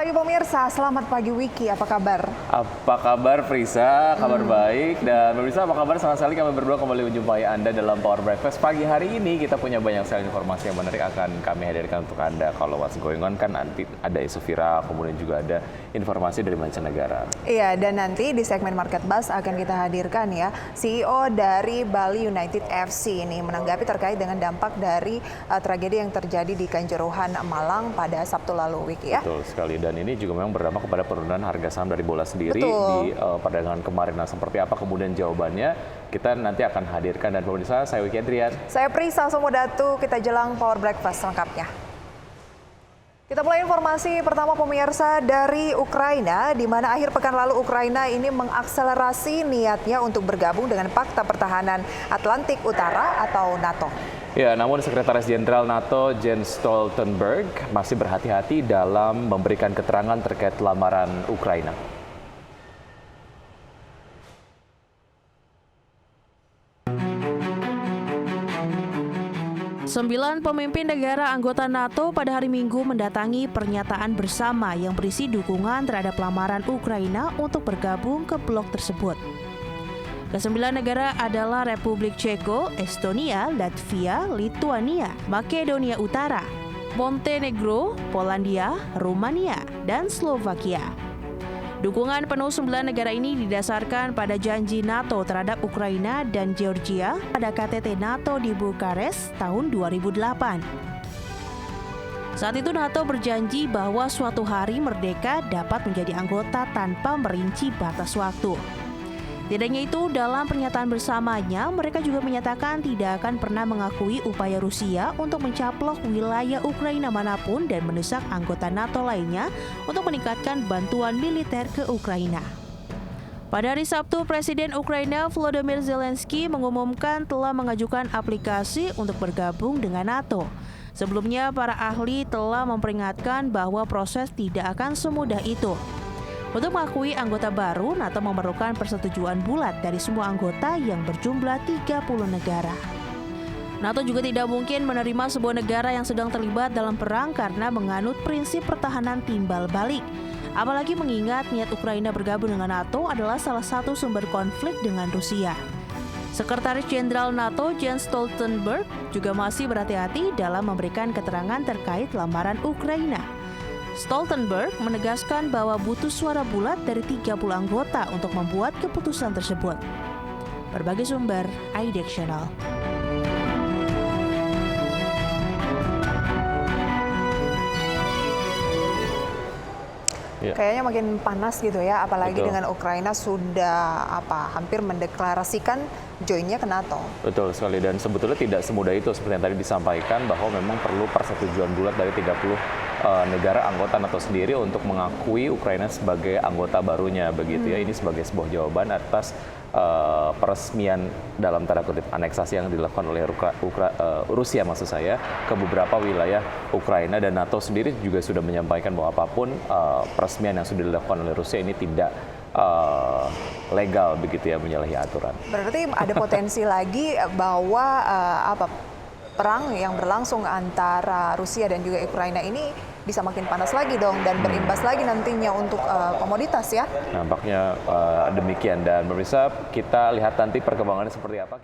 pagi pemirsa, selamat pagi Wiki, apa kabar? Apa kabar Prisa? Kabar baik. Dan pemirsa apa kabar? Senang sekali kami berdua kembali menjumpai Anda dalam Power Breakfast. Pagi hari ini kita punya banyak sekali informasi yang menarik akan kami hadirkan untuk Anda. Kalau what's going on kan nanti ada isu viral, kemudian juga ada informasi dari mancanegara. Iya, dan nanti di segmen Market Buzz akan kita hadirkan ya CEO dari Bali United FC ini menanggapi terkait dengan dampak dari tragedi yang terjadi di Kanjuruhan, Malang pada Sabtu lalu Wiki ya. Betul sekali, dan ini juga memang berdampak kepada penurunan harga saham dari bola sendiri. Betul. Di perdagangan kemarin. Nah, seperti apa kemudian jawabannya kita nanti akan hadirkan. Dan pemirsa, saya Wiki Adrian. Saya Prisa Somodatu, kita jelang Power Breakfast lengkapnya. Kita mulai informasi pertama pemirsa dari Ukraina, di mana akhir pekan lalu Ukraina ini mengakselerasi niatnya untuk bergabung dengan Pakta Pertahanan Atlantik Utara atau NATO. Ya, namun Sekretaris Jenderal NATO Jens Stoltenberg masih berhati-hati dalam memberikan keterangan terkait lamaran Ukraina. Sembilan pemimpin negara anggota NATO pada hari Minggu mendatangi pernyataan bersama yang berisi dukungan terhadap lamaran Ukraina untuk bergabung ke blok tersebut. Kesembilan negara adalah Republik Ceko, Estonia, Latvia, Lituania, Makedonia Utara, Montenegro, Polandia, Rumania, dan Slovakia. Dukungan penuh 9 negara ini didasarkan pada janji NATO terhadap Ukraina dan Georgia pada KTT NATO di Bukares tahun 2008. Saat itu NATO berjanji bahwa suatu hari merdeka dapat menjadi anggota tanpa merinci batas waktu. Tidak hanya itu, dalam pernyataan bersamanya, mereka juga menyatakan tidak akan pernah mengakui upaya Rusia untuk mencaplok wilayah Ukraina manapun dan mendesak anggota NATO lainnya untuk meningkatkan bantuan militer ke Ukraina. Pada hari Sabtu, Presiden Ukraina Volodymyr Zelensky mengumumkan telah mengajukan aplikasi untuk bergabung dengan NATO. Sebelumnya, para ahli telah memperingatkan bahwa proses tidak akan semudah itu. Untuk mengakui anggota baru, NATO memerlukan persetujuan bulat dari semua anggota yang berjumlah 30 negara. NATO juga tidak mungkin menerima sebuah negara yang sedang terlibat dalam perang karena menganut prinsip pertahanan timbal balik. Apalagi mengingat niat Ukraina bergabung dengan NATO adalah salah satu sumber konflik dengan Rusia. Sekretaris Jenderal NATO Jens Stoltenberg juga masih berhati-hati dalam memberikan keterangan terkait lamaran Ukraina. Stoltenberg menegaskan bahwa butuh suara bulat dari 30 anggota untuk membuat keputusan tersebut. Berbagai sumber, IDEX Channel. Kayaknya makin panas gitu ya, apalagi Betul. dengan Ukraina sudah hampir mendeklarasikan joinnya ke NATO. Betul sekali, dan sebetulnya tidak semudah itu seperti yang tadi disampaikan bahwa memang perlu persetujuan bulat dari 30 negara anggota NATO sendiri untuk mengakui Ukraina sebagai anggota barunya begitu ya. Ini sebagai sebuah jawaban atas peresmian dalam tanda kutip aneksasi yang dilakukan oleh Rusia maksud saya ke beberapa wilayah Ukraina, dan NATO sendiri juga sudah menyampaikan bahwa apapun peresmian yang sudah dilakukan oleh Rusia ini tidak legal begitu ya, menyalahi aturan. Berarti ada potensi lagi bahwa perang yang berlangsung antara Rusia dan juga Ukraina ini bisa makin panas lagi dong dan berimbas lagi nantinya untuk komoditas ya. Nampaknya demikian, dan pemirsa kita lihat nanti perkembangannya seperti apa.